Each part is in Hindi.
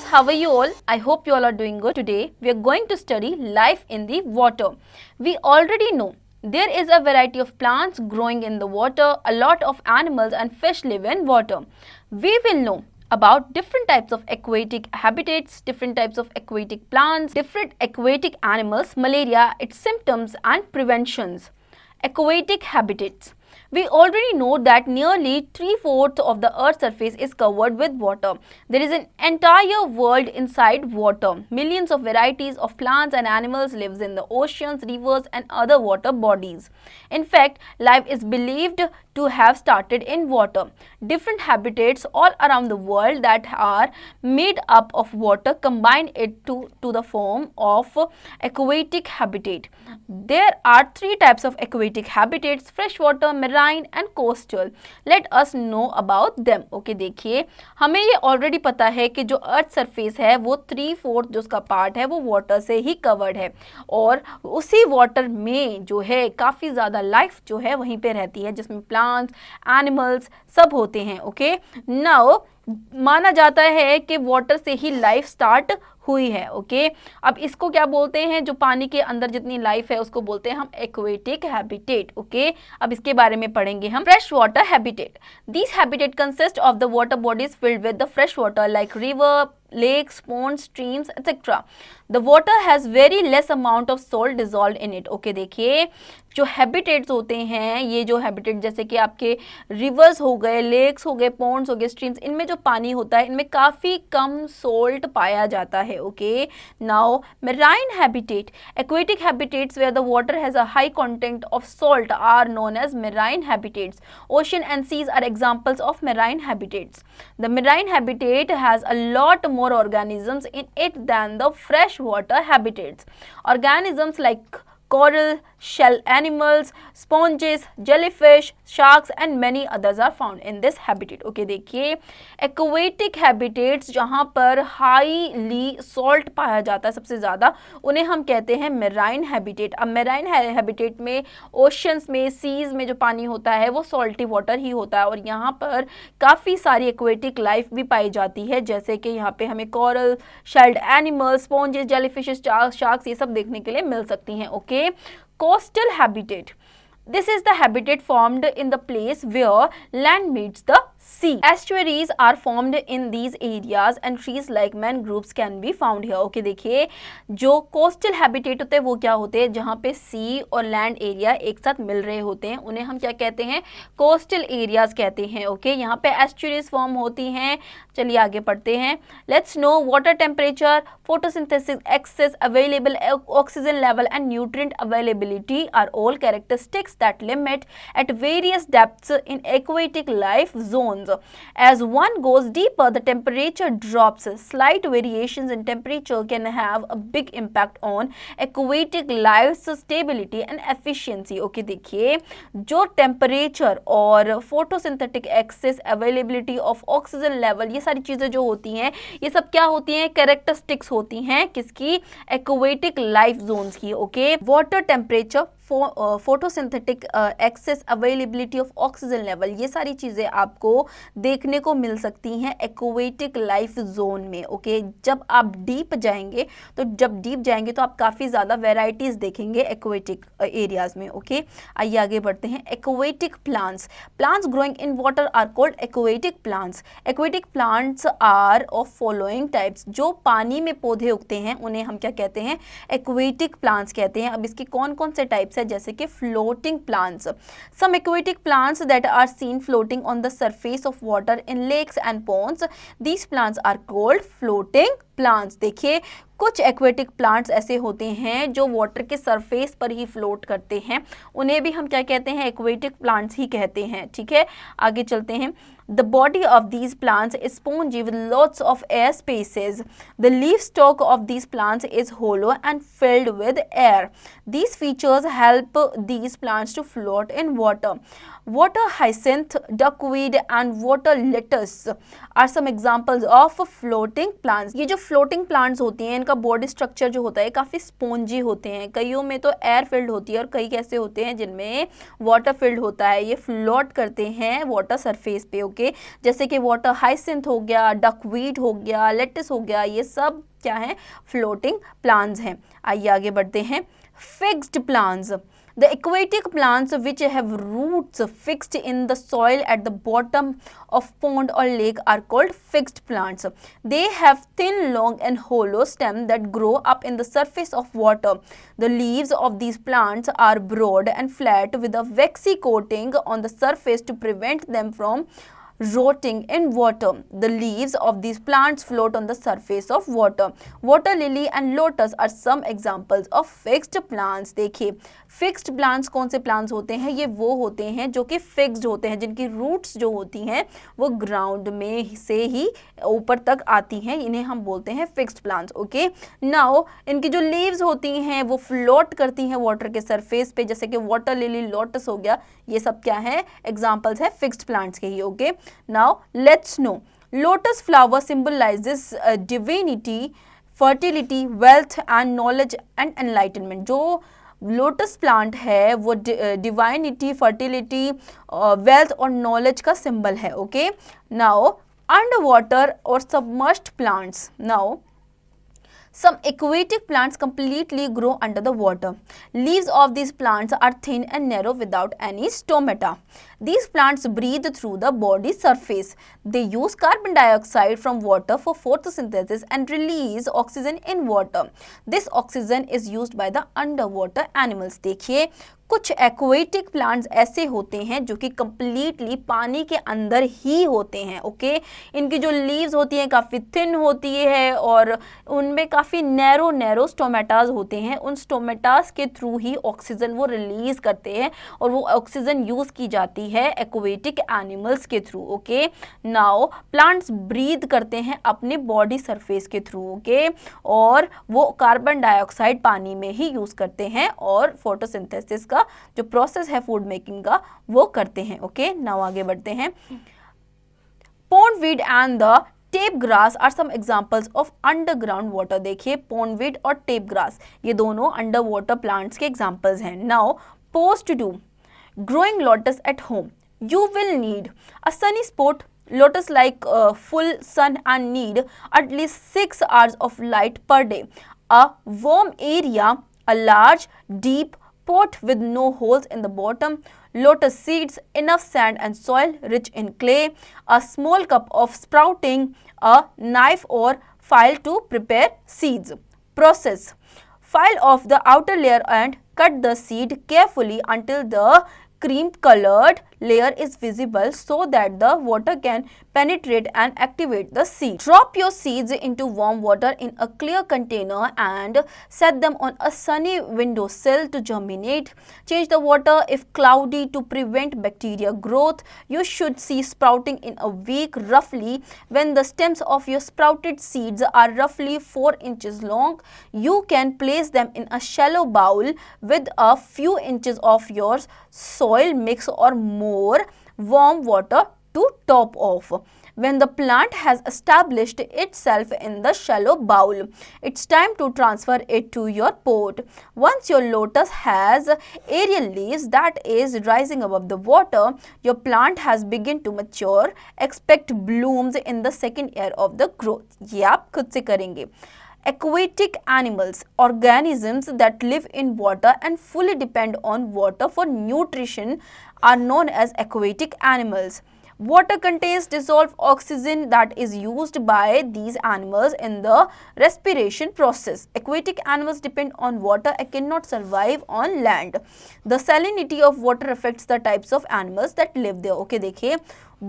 how are you all? I hope you all are doing good. Today we are going to study life in the water. We already know there is a variety of plants growing in the water. A lot of animals and fish live in water. We will know about different types of aquatic habitats, different types of aquatic plants, different aquatic animals, malaria, its symptoms and preventions. Aquatic habitats. We already know that nearly 3/4 of the Earth's surface is covered with water. There is an entire world inside water. Millions of varieties of plants and animals live in the oceans, rivers and other water bodies. In fact, life is believed to have started in water. Different habitats all around the world that are made up of water combine it to the form of aquatic habitat. There are three types of aquatic habitats: freshwater, marine and coastal. Let us know about them. Okay, देखिए हमें ये ऑलरेडी पता है कि जो अर्थ सरफेस है वो 3/4 जो उसका पार्ट है वो वाटर से ही कवर्ड है और उसी वाटर में जो है काफ़ी ज़्यादा लाइफ जो है वहीं पे रहती है, जिसमें प्लांट्स, एनिमल्स सब होते हैं. ओके, नाउ माना जाता है कि वाटर से ही लाइफ स्टार्ट हुई है. ओके, अब इसको क्या बोलते हैं, जो पानी के अंदर जितनी लाइफ है उसको बोलते हैं हम एक्वेटिक हैबिटेट. ओके, अब इसके बारे में पढ़ेंगे हम. Fresh water habitat. This habitat consist of the water bodies filled with the fresh water like river, lakes, ponds, streams, etc. The water has very less amount of salt dissolved in it. Okay, देखिए जो हैबिटेट्स होते हैं, ये जो हैबिटेट जैसे कि आपके रिवर्स हो गए, लेक्स हो गए, पॉन्ड्स हो गए, स्ट्रीम्स, इनमें जो पानी होता है इनमें काफ़ी कम सोल्ट पाया जाता है. Okay, now marine habitat. Aquatic habitats where the water has a high content of salt are known as marine habitats. Ocean and seas are examples of marine habitats. The marine habitat has a lot more organisms in it than the freshwater habitats. Organisms like coral, shell animals, sponges, jellyfish, sharks and many others are found in this habitat. Okay, देखिए aquatic habitats जहाँ पर हाईली सॉल्ट पाया जाता है सबसे ज़्यादा, उन्हें हम कहते हैं मेराइन हैबिटेट. अब मेराइन हैबिटेट में ओशंस में, सीज में जो पानी होता है वो सॉल्टी वाटर ही होता है और यहाँ पर काफ़ी सारी एक्वेटिक लाइफ भी पाई जाती है, जैसे कि यहाँ पे हमें coral, shelled animals, sponges, jellyfishes, sharks ये सब देखने के लिए मिल सकती हैं. Okay, coastal habitat. This is the habitat formed in the place where land meets the sea. Estuaries are formed in these areas and trees like mangroves can be found here. Okay, देखिए जो coastal habitat होते हैं वो क्या होते हैं, जहाँ पे sea और land area एक साथ मिल रहे होते हैं, उन्हें हम क्या कहते हैं, coastal areas कहते हैं. ओके, यहाँ पे estuaries form होती हैं. चलिए आगे पढ़ते हैं. Let's know water temperature, photosynthesis, access, available oxygen level and nutrient availability are all characteristics that limit at various depths in aquatic life zones. As one goes deeper, the temperature drops. Slight variations in temperature can have a big impact on aquatic life's stability and efficiency. Okay, देखिए जो टेम्परेचर और photosynthetic access, availability of oxygen level, ये सारी चीज़ें जो होती हैं ये सब क्या होती हैं, कैरेक्टरिस्टिक्स होती हैं किसकी, एक्वेटिक लाइफ जोन्स की. Okay, water temperature, photosynthetic access, availability of oxygen level, ये सारी चीज़ें आपको देखने को मिल सकती हैं एक्वेटिक लाइफ जोन में. ओके, जब आप डीप जाएंगे तो आप काफ़ी ज़्यादा वेराइटीज़ देखेंगे एक्वेटिक एरियाज में. ओके, आइए आगे बढ़ते हैं. Aquatic plants. Plants growing in water are called aquatic plants. Aquatic plants are of following types. जो पानी में पौधे उगते हैं उन्हें हम क्या कहते हैं, एक्वेटिक प्लांट्स कहते हैं. अब इसके कौन कौन से टाइप्स है, जैसे कि floating plants. Some aquatic plants that are seen floating on the surface of water in lakes and ponds, these plants are called floating plants. देखिए कुछ एक्वेटिक प्लांट्स ऐसे होते हैं जो वाटर के सरफेस पर ही फ्लोट करते हैं, उन्हें भी हम क्या कहते हैं, एक्वेटिक प्लांट्स ही कहते हैं. ठीक है, आगे चलते हैं. The body of these plants is spongy with lots of air spaces. The leaf stalk of these plants is hollow and filled with air. These features help these plants to float in water. Water hyacinth, duckweed and water lettuce are some examples of floating plants. ये जो फ्लोटिंग प्लांट्स होती हैं इनका बॉडी स्ट्रक्चर जो होता है काफ़ी स्पॉन्जी होते हैं, कईयों में तो एयर फिल्ड होती है और कई कैसे होते हैं जिनमें वाटर फिल्ड होता है, ये फ्लोट करते हैं वाटर सरफेस पे। ओके, जैसे कि वाटर हाइसिंथ हो गया, डकवीट हो गया, लेटिस हो गया, ये सब क्या है, फ्लोटिंग प्लांट्स हैं। आइए आगे बढ़ते हैं। Fixed plants, the aquatic plants which have roots fixed in the soil at the bottom of pond or lake are called fixed plants. They have thin, long and hollow stems that grow up in the surface of water. The leaves of these plants are broad and flat with a waxy coating on the surface to prevent them from rotting in water. The leaves of these plants float on the surface of water. Water lily and lotus are some examples of fixed plants. देखिए फिक्स्ड प्लांट्स कौन से प्लांट्स होते हैं, ये वो होते हैं जो कि फिक्स्ड होते हैं, जिनकी रूट्स जो होती हैं वो ग्राउंड में से ही ऊपर तक आती हैं, इन्हें हम बोलते हैं फिक्स्ड प्लांट्स। ओके, नाउ इनकी जो लीव्स होती हैं वो फ्लोट करती हैं वाटर के सरफेस पे, जैसे कि वाटर लिली, लोटस हो गया, ये सब क्या है, एग्जाम्पल्स है फिक्स्ड प्लांट्स के ही। Okay, now let's know, lotus flower symbolises divinity, fertility, wealth and knowledge and enlightenment. जो लोटस प्लांट है वो डिवाइनिटी, फर्टिलिटी, वेल्थ और नॉलेज का सिंबल है। ओके, नाउ अंडर वाटर और submerged plants. Now some aquatic plants completely grow under the water. Leaves of these plants are thin and narrow without any stomata. These plants breathe through the body surface. They use carbon dioxide from water for photosynthesis and release oxygen in water. This oxygen is used by the underwater animals. देखिए कुछ एक्वेटिक प्लांट्स ऐसे होते हैं जो कि कंप्लीटली पानी के अंदर ही होते हैं। ओके, इनकी जो लीव्स होती हैं काफ़ी थिन होती है और उनमें काफ़ी नैरो स्टोमेटाज होते हैं। उन स्टोमेटाज के थ्रू ही ऑक्सीजन वो रिलीज करते हैं और वो ऑक्सीजन यूज़ की जाती है एक्वेटिक एनिमल्स के through. Okay, now plants breathe करते हैं अपने बॉडी सरफेस के थ्रू। ओके, और वो कार्बन डाइऑक्साइड पानी में ही यूज़ करते हैं और फोटोसिंथेसिस का जो प्रोसेस है फूड मेकिंग का वो करते हैं। ओके, नाउ आगे बढ़ते हैं। Pondweed and the tape grass are some examples of underground water. देखिए पॉन्डवीड और टेप ग्रास ये दोनों अंडर वाटर प्लांट्स के एग्जाम्पल्स हैं। Now post to do growing lotus at home, you will need a sunny spot. Lotus like full sun and need at least 6 hours of light per day. A warm area, a large deep pot with no holes in the bottom, lotus seeds, enough sand and soil rich in clay, a small cup of sprouting, a knife or file to prepare seeds. Process: file off the outer layer and cut the seed carefully until the cream colored layer is visible so that the water can penetrate and activate the seed. Drop your seeds into warm water in a clear container and set them on a sunny windowsill to germinate. Change the water if cloudy to prevent bacteria growth. You should see sprouting in a week roughly. When the stems of your sprouted seeds are roughly 4 inches long, you can place them in a shallow bowl with a few inches of your soil mix or more warm water to top off. When the plant has established itself in the shallow bowl, it's time to transfer it to your pot. Once your lotus has aerial leaves that is rising above the water, your plant has begun to mature. Expect blooms in the second year of the growth. ये आप खुद से करेंगे। Aquatic animals, organisms that live in water and fully depend on water for nutrition, are known as aquatic animals. Water contains dissolved oxygen that is used by these animals in the respiration process. Aquatic animals depend on water and cannot survive on land. The salinity of water affects the types of animals that live there. Okay, देखिए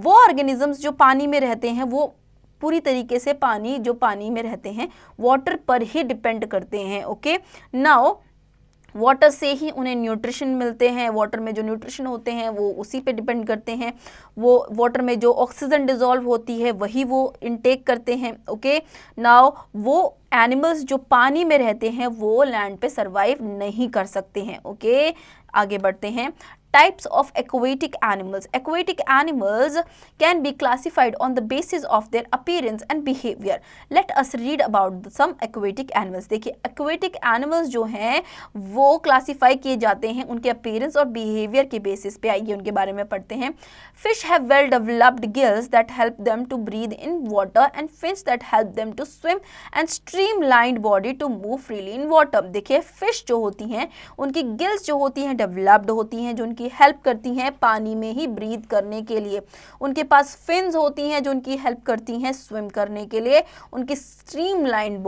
वो organisms जो पानी में रहते हैं वो पूरी तरीके से जो पानी में रहते हैं वाटर पर ही डिपेंड करते हैं। ओके, नाउ वाटर से ही उन्हें न्यूट्रिशन मिलते हैं, वाटर में जो न्यूट्रिशन होते हैं वो उसी पे डिपेंड करते हैं, वो वाटर में जो ऑक्सीजन डिजॉल्व होती है वही वो इनटेक करते हैं। ओके, नाउ वो एनिमल्स जो पानी में रहते हैं वो लैंड पे सरवाइव नहीं कर सकते हैं। ओके, आगे बढ़ते हैं। Types of aquatic animals. Aquatic animals can be classified on the basis of their appearance and behavior. Let us read about some aquatic animals. देखिए aquatic animals जो हैं वो क्लासीफाई किए जाते हैं उनके अपीयरेंस और बिहेवियर के बेसिस पे। आइए उनके बारे में पढ़ते हैं। Fish have well developed gills that help them to breathe in water and fins that help them to swim and streamlined body to move freely in water. देखिए फिश जो होती हैं उनकी गिल्स जो होती हैं डेवलप्ड होती हैं जो उनकी हेल्प करती हैं पानी में ही ब्रीथ करने के लिए। उनके पास फिन्स होती हैं जो उनकी हेल्प करती हैं स्विम करने के लिए। उनकी स्ट्रीमलाइन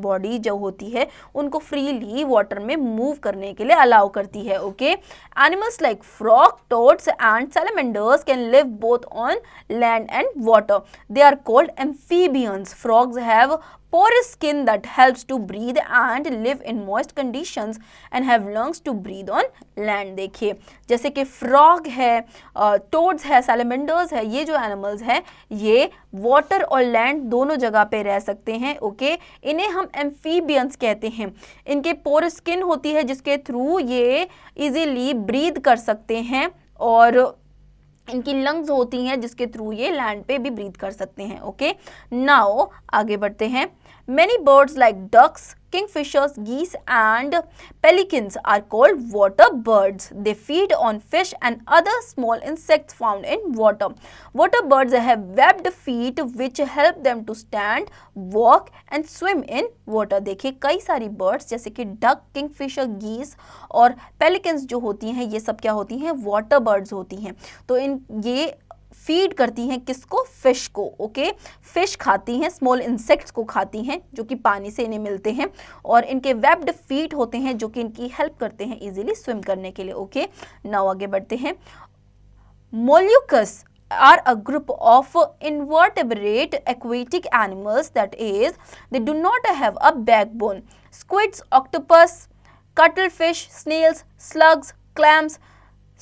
बॉडी जो होती है उनको फ्रीली वाटर में मूव करने के लिए अलाउ करती है। Okay, animals like frog, toads and salamanders can live both on land and water. They are called amphibians. Frogs have porous skin that helps to breathe and live in moist conditions and have lungs to breathe on land। देखिए जैसे कि फ्रॉग है, टोड्स है, सैलमेंडर्स है, ये जो एनिमल्स हैं ये वाटर और लैंड दोनों जगह पे रह सकते हैं। ओके, इन्हें हम एम्फीबियंस कहते हैं। इनके पोरस स्किन होती है जिसके थ्रू ये इजीली ब्रीथ कर सकते हैं और इनकी लंग्स होती हैं जिसके थ्रू ये लैंड पे भी ब्रीथ कर सकते हैं। ओके, नाउ आगे बढ़ते हैं। Many birds like ducks, kingfishers, geese and pelicans are called water birds. They feed on fish and other small insects found in water. Water birds have webbed feet which help them to stand, walk and swim in water. देखिए कई सारी birds जैसे कि duck, kingfisher, geese और pelicans जो होती हैं ये सब क्या होती हैं? water birds होती हैं। तो ये फीड करती हैं किसको? फिश को। ओके, फिश खाती हैं, स्मॉल इंसेक्ट्स को खाती हैं जो कि पानी से इन्हें मिलते हैं और इनके वेब्ड फीट होते हैं जो कि इनकी हेल्प करते हैं इजीली स्विम करने के लिए। ओके, नाउ आगे बढ़ते हैं। मोल्यूकस are a group of invertebrate aquatic animals, that is they do not have a backbone. Squids, octopus, cuttlefish, snails, slugs, clams,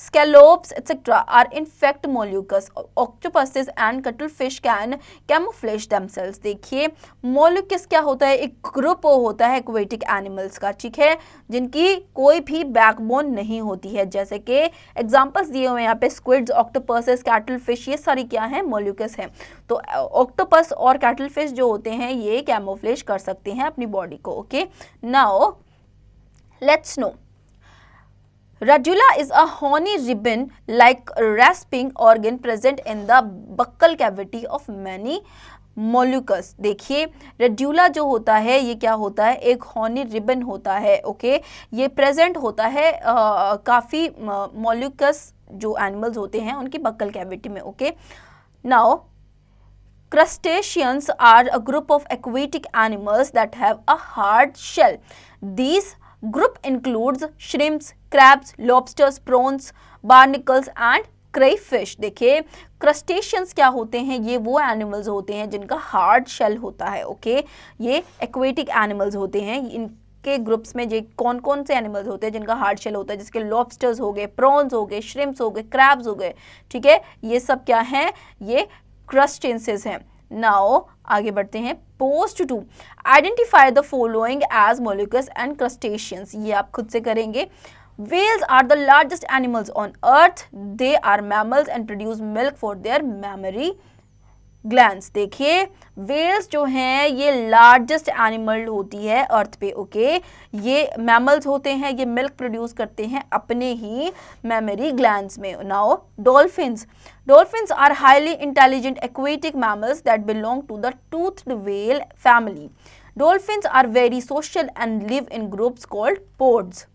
scallops etc. are in fact molluscs. Octopuses and cuttlefish can camouflage themselves. देखिए molluscs क्या होता है? एक ग्रुप होता है aquatic animals का, ठीक है, जिनकी कोई भी बैकबोन नहीं होती है। जैसे कि एग्जांपल्स दिए हुए हैं यहाँ पे स्क्विड्स, ऑक्टोपसेस, कैटलफिश, ये सारी क्या हैं? molluscs हैं। तो ऑक्टोपस और कैटलफिश जो होते हैं ये कैमोफ्लेज कर सकते हैं अपनी बॉडी को। Okay, now let's no. Radula is a horny ribbon-like rasping organ present in the buccal cavity of many molluscs. देखिए रेड्यूला जो होता है ये क्या होता है? एक हॉर्नी रिबन होता है। ओके, ये प्रेजेंट होता है काफ़ी molluscs जो एनिमल्स होते हैं उनकी बक्कल कैविटी में। Okay, now crustaceans are a group of aquatic animals that have a hard shell. These group includes shrimps, crabs, lobsters, prawns, barnacles and crayfish. देखिए क्रस्टेशियंस क्या होते हैं? ये वो एनिमल्स होते हैं जिनका हार्ड शेल होता है। ओके, ये एक्वेटिक एनिमल्स होते हैं। इनके ग्रुप्स में जो कौन कौन से एनिमल्स होते हैं जिनका हार्ड शेल होता है? जिसके लॉबस्टर्स हो गए, प्रॉन्स हो गए, श्रिम्प्स हो गए, क्रैब्स हो गए, ठीक है, ये सब क्या हैं? ये क्रस्टेशियंस हैं। नाउ आगे बढ़ते हैं। Post to identify the following as molluscs and crustaceans. ये आप खुद से करेंगे। Whales are the largest animals on earth. They are mammals and produce milk for their mammary glands. देखिए whales जो हैं ये लार्जेस्ट एनिमल होती है अर्थ पे। ओके, ये मैमल्स होते हैं, ये मिल्क प्रोड्यूस करते हैं अपने ही मेमरी ग्लैंड्स में। Now dolphins are highly intelligent aquatic mammals that belong to the toothed whale family. Dolphins are very social and live in groups called pods.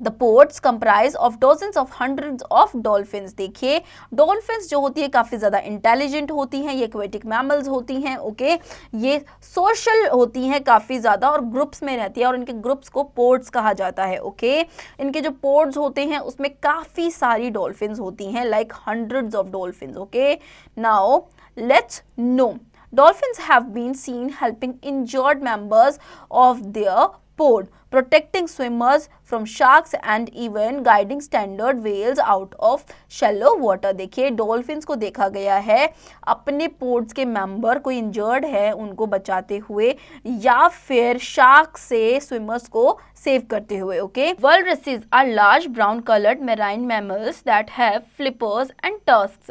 The pods comprise of dozens of hundreds of dolphins. देखिए डॉल्फिन्स जो होती है काफ़ी ज़्यादा इंटेलिजेंट होती हैं, ये एक्वेटिक मैमल्स होती हैं। ओके, ये सोशल होती हैं काफ़ी ज़्यादा और ग्रुप्स में रहती है और इनके ग्रुप्स को पोड्स कहा जाता है। ओके, इनके जो पोड्स होते हैं उसमें काफ़ी सारी डॉल्फिन्स होती हैं, like hundreds of dolphins. Okay, now let's no. Dolphins have been seen helping injured members of their port, protecting swimmers from sharks and even guiding standard whales out of shallow water। देखिए डॉल्फिन्स को देखा गया है अपने पोर्ट्स के मेंबर कोई इंजर्ड है उनको बचाते हुए या फिर शार्क से स्विमर्स को सेव करते हुए। Okay, walruses are large brown colored marine mammals that have flippers and tusks.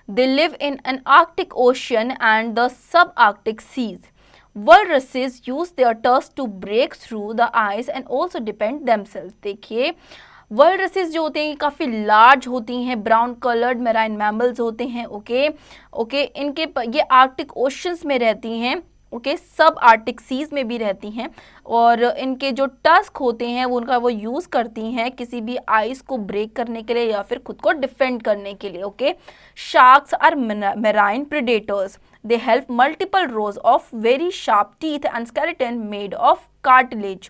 They live in an Arctic Ocean and the subarctic seas. Walruses use their tusks to break through the ice and also defend themselves। देखिए walruses जो होते हैं काफ़ी लार्ज होती हैं, ब्राउन कलर्ड मेराइन मैमल्स होते हैं। ओके, इनके ये आर्कटिक ओशंस में रहती हैं। ओके, सब आर्टिक सीज में भी रहती हैं और इनके जो टस्क होते हैं वो यूज़ करती हैं किसी भी आइस को ब्रेक करने के लिए या फिर खुद को डिफेंड करने के लिए। Okay, sharks are marine predators. They help multiple rows of very sharp teeth and skeleton made of cartilage.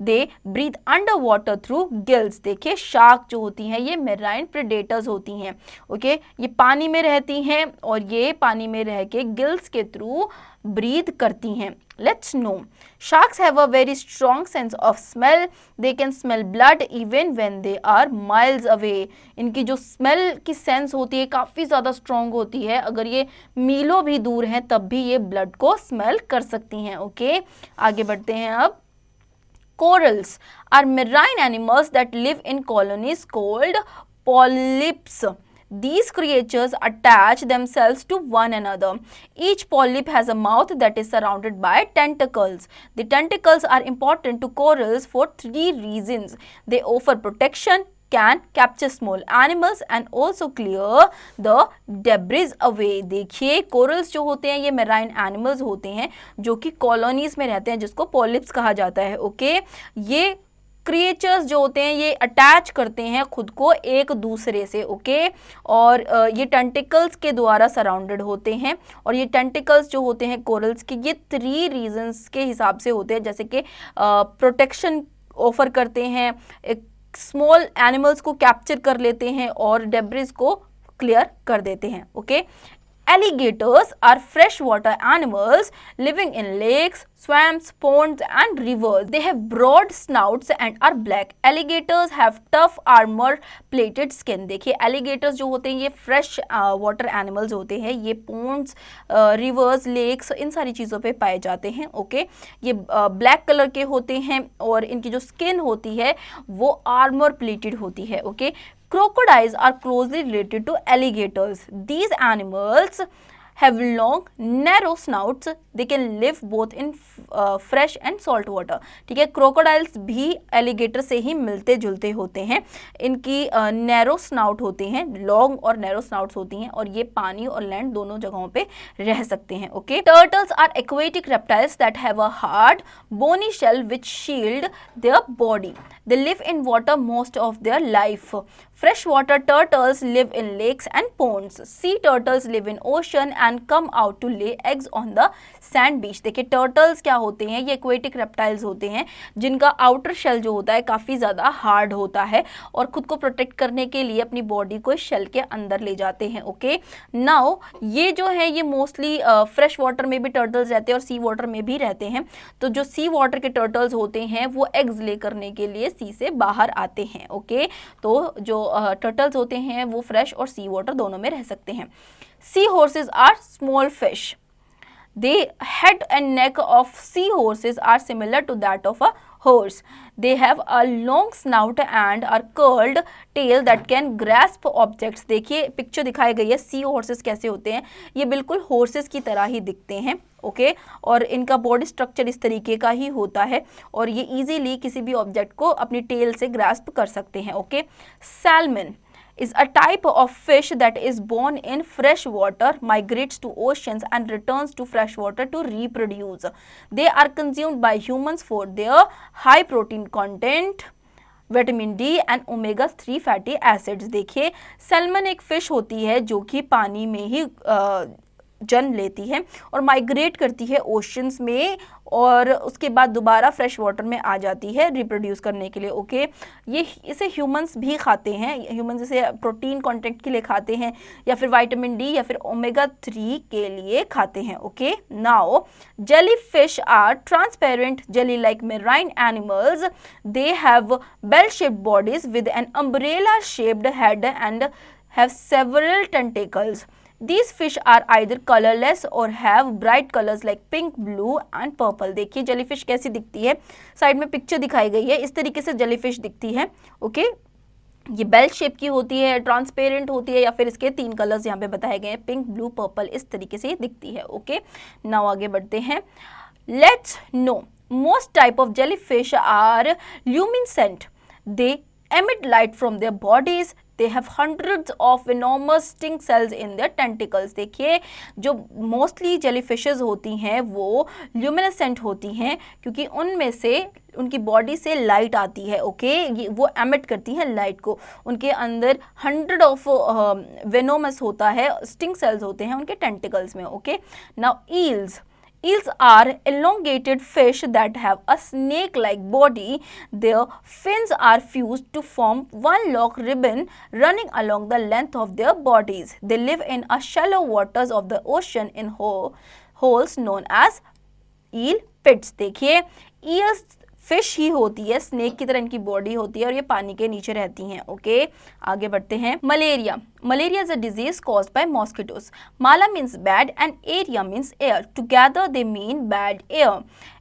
They breathe underwater through gills। देखिए शार्क जो होती हैं ये मेराइन प्रेडेटर्स होती हैं। ओके, ये पानी में रहती हैं और ये पानी में रह के गिल्स के थ्रू ब्रीथ करती हैं। Let's know. Sharks have a very strong sense of smell. They can smell blood even when they are miles away. इनकी जो स्मेल की सेंस होती है काफ़ी ज़्यादा स्ट्रॉन्ग होती है, अगर ये मीलों भी दूर हैं तब भी ये ब्लड को स्मेल कर सकती हैं। ओके, आगे बढ़ते हैं अब। Corals are marine animals that live in colonies called polyps. These creatures attach themselves to one another. Each polyp has a mouth that is surrounded by tentacles. The tentacles are important to corals for three reasons. They offer protection, can capture small animals and also clear the debris away। देखिए कोरल्स जो होते हैं ये मेराइन एनिमल्स होते हैं जो कि कॉलोनीज में रहते हैं जिसको पॉलिप्स कहा जाता है। ओके, ये क्रिएचर्स जो होते हैं ये अटैच करते हैं खुद को एक दूसरे से। ओके, और ये टेंटिकल्स के द्वारा सराउंडेड होते हैं और ये टेंटिकल्स जो होते हैं कोरल्स के ये 3 रीजंस के हिसाब से होते हैं, जैसे कि प्रोटेक्शन ऑफर करते हैं, एक स्मॉल एनिमल्स को कैप्चर कर लेते हैं और डेब्रिस को क्लियर कर देते हैं। Okay, Alligators are freshwater animals living in lakes, swamps, ponds and rivers. They have broad snouts and are black. Alligators have tough armor-plated skin। देखिए alligators जो होते हैं ये fresh water animals होते हैं, ये ponds, rivers, lakes इन सारी चीज़ों पे पाए जाते हैं। ओके, ये black कलर के होते हैं और इनकी जो skin होती है वो armor-plated होती है। Okay, Crocodiles are closely related to alligators. These animals have long, narrow snouts. They can live both in fresh and salt water। ठीक है, क्रोकोडाइल्स भी एलिगेटर से ही मिलते जुलते होते हैं। इनकी नैरो स्नाउट होते हैं, लॉन्ग और नैरो स्नाउट्स होती हैं और ये पानी और लैंड दोनों जगहों पे रह सकते हैं। Okay, turtles are aquatic reptiles that have a hard bony shell which shield their body. They live in water most of their life. Freshwater turtles live in lakes and ponds. Sea turtles live in ocean and come out to lay eggs on the sand beach। देखिए टर्टल्स क्या होते हैं, ये एक्वेटिक रेप्टाइल्स होते हैं जिनका आउटर शेल जो होता है काफ़ी ज़्यादा हार्ड होता है और खुद को प्रोटेक्ट करने के लिए अपनी बॉडी को शेल के अंदर ले जाते हैं। ओके, नाउ ये जो है ये मोस्टली फ्रेश वाटर में भी टर्टल्स रहते हैं और सी वाटर में भी रहते हैं। तो जो सी वाटर के टर्टल्स होते हैं वो एग्स ले करने के लिए सी से बाहर आते हैं। ओके, तो जो टर्टल्स होते हैं वो फ्रेश और सी वाटर दोनों में रह सकते हैं। Sea horses are small fish. The head and neck of sea horses are similar to that of a horse. They have a long snout and are curled tail that can grasp objects। देखिए पिक्चर दिखाई गई है सी हॉर्सेस कैसे होते हैं, ये बिल्कुल हॉर्सेस की तरह ही दिखते हैं। ओके, और इनका बॉडी स्ट्रक्चर इस तरीके का ही होता है और ये इजीली किसी भी ऑब्जेक्ट को अपनी टेल से ग्रास्प कर सकते हैं। Okay, salmon is a type of fish that is born in fresh water, migrates to oceans and returns to fresh water to reproduce. They are consumed by humans for their high protein content, vitamin D and omega 3 fatty acids. देखिए सैल्मन एक फ़िश होती है जो कि पानी में ही जन्म लेती है और माइग्रेट करती है ओशंस में और उसके बाद दोबारा फ्रेश वाटर में आ जाती है रिप्रोड्यूस करने के लिए। ओके, ये इसे ह्यूमंस भी खाते हैं, ह्यूमंस इसे प्रोटीन कंटेंट के लिए खाते हैं या फिर विटामिन डी या फिर ओमेगा 3 के लिए खाते हैं। Okay, now jelly fish are transparent jelly like marine animals, they have bell shaped bodies with an umbrella shaped head and have several tentacles. These fish are either colorless or have bright colors like pink, blue and purple. देखिए जेलीफिश कैसी दिखती है, साइड में पिक्चर दिखाई गई है, इस तरीके से जेलीफिश दिखती है। ओके, ये बेल शेप की होती है, ट्रांसपेरेंट होती है या फिर इसके 3 कलर्स यहाँ पे बताए गए हैं, पिंक, ब्लू, पर्पल, इस तरीके से ये दिखती है। ओके, नाउ आगे बढ़ते हैं। Let's know most type of jellyfish are luminescent, they emit light from their bodies, they have hundreds of enormous sting cells in their tentacles. देखिए जो मोस्टली जेलीफिशेस होती हैं वो ल्यूमिनेसेंट होती हैं क्योंकि उनमें से उनकी बॉडी से लाइट आती है। ओके, ये वो एमिट करती हैं लाइट को, उनके अंदर 100 ऑफ वेनोमस होता है, स्टिंग सेल्स होते हैं उनके टेंटिकल्स में। Okay, now eels, eels are elongated fish that have a snake-like body. Their fins are fused to form one long ribbon running along the length of their bodies. They live in a shallow waters of the ocean in holes known as eel pits. देखिए eels फिश ही होती है, स्नेक की तरह इनकी बॉडी होती है और ये पानी के नीचे रहती हैं। ओके, आगे बढ़ते हैं। Malaria, malaria is a disease caused by mosquitoes. Mala means bad and area means air. Together they mean bad air.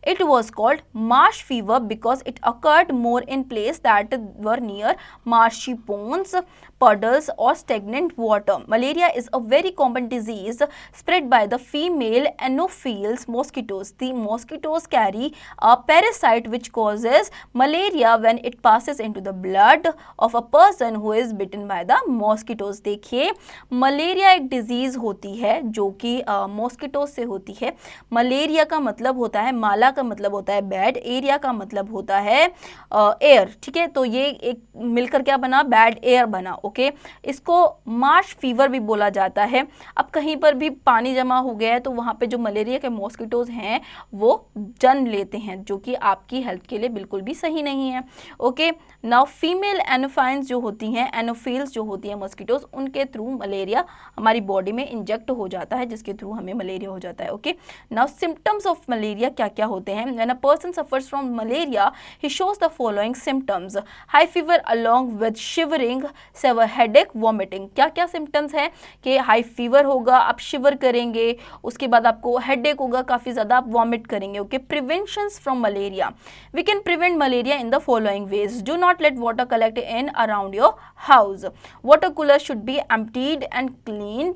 It was called marsh fever because it occurred more in places that were near marshy ponds, puddles or stagnant water. Malaria is a very common disease spread by the female Anopheles mosquitoes. The mosquitoes carry a parasite which causes malaria when it passes into the blood of a person who is bitten by the mosquitoes. देखिए मलेरिया एक डिजीज होती है जो कि मॉस्किटोज से होती है। मलेरिया का मतलब होता है, माला का मतलब होता है बैड, एरिया का मतलब होता है एयर। ठीक है, तो ये एक मिलकर क्या बना, बैड एयर बना। ओके, इसको मार्श फीवर भी बोला जाता है। अब कहीं पर भी पानी जमा हो गया है तो वहाँ पे जो मलेरिया के मॉस्किटोज हैं वो जन्म लेते हैं, जो कि आपकी हेल्थ के लिए बिल्कुल भी सही नहीं है। ओके, नाउ फीमेल एनोफाइन्स जो होती हैं, एनोफिल्स जो होती हैं मॉस्किटोज, उनके थ्रू मलेरिया हमारी बॉडी में इंजेक्ट हो जाता है जिसके थ्रू हमें मलेरिया हो जाता है। Okay, now symptoms of malaria क्या क्या होते हैं। When a person suffers from malaria he shows the following symptoms, high fever along with shivering, severe headache, vomiting. क्या क्या सिम्टम्स हैं कि हाई फीवर होगा, आप शिवर करेंगे, उसके बाद आपको हेडेक होगा, काफ़ी ज़्यादा आप वॉमिट करेंगे। Okay, preventions from malaria, we can prevent malaria in the following ways. Do not let water collect in around your house. Water coolers should be emptied and cleaned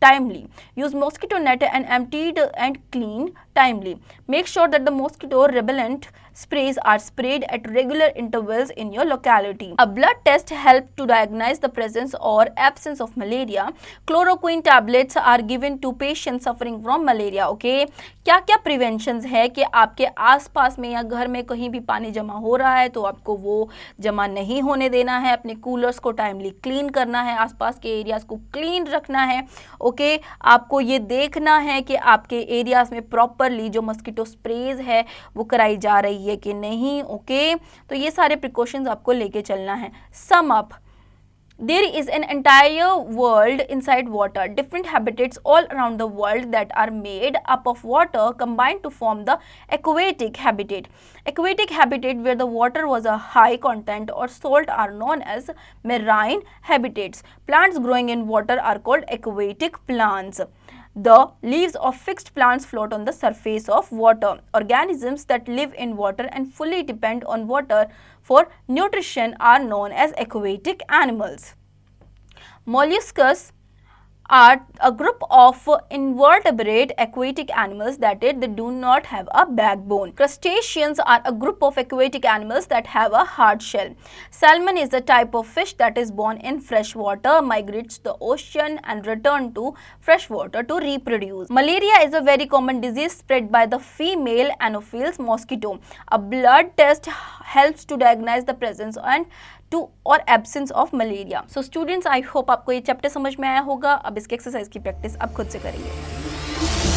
timely. Use mosquito net and emptied and cleaned timely. Make sure that the mosquito repellent sprays are sprayed at regular intervals in your locality. A blood test helps to diagnose the presence or absence of malaria. Chloroquine tablets are given to patients suffering from malaria. Okay, क्या क्या प्रिवेंशंस है कि आपके आसपास में या घर में कहीं भी पानी जमा हो रहा है तो आपको वो जमा नहीं होने देना है, अपने कूलर्स को टाइमली क्लीन करना है, आसपास के एरियाज को क्लीन रखना है। ओके, आपको ये देखना है कि आपके एरियाज में प्रॉपरली जो मस्कीटो स्प्रेज है वो कराई जा रही है कि नहीं। ओके, तो ये सारे प्रिकॉशंस आपको लेके चलना है। Sum up, there is an entire world inside water, different habitats all around the world that are made up of water combined to form the aquatic habitat. Aquatic habitat where the water was a high content or salt are known as marine habitats. Plants growing in water are called aquatic plants. The leaves of fixed plants float on the surface of water. Organisms that live in water and fully depend on water for nutrition are known as aquatic animals. Molluscs are a group of invertebrate aquatic animals that is, they do not have a backbone. Crustaceans are a group of aquatic animals that have a hard shell. Salmon is a type of fish that is born in fresh water, migrates to the ocean and return to fresh water to reproduce. Malaria is a very common disease spread by the female Anopheles mosquito. A blood test helps to diagnose the presence and to और absence of malaria. So students, I hope आपको ये चैप्टर समझ में आया होगा। अब इसके एक्सरसाइज की प्रैक्टिस आप खुद से करेंगे।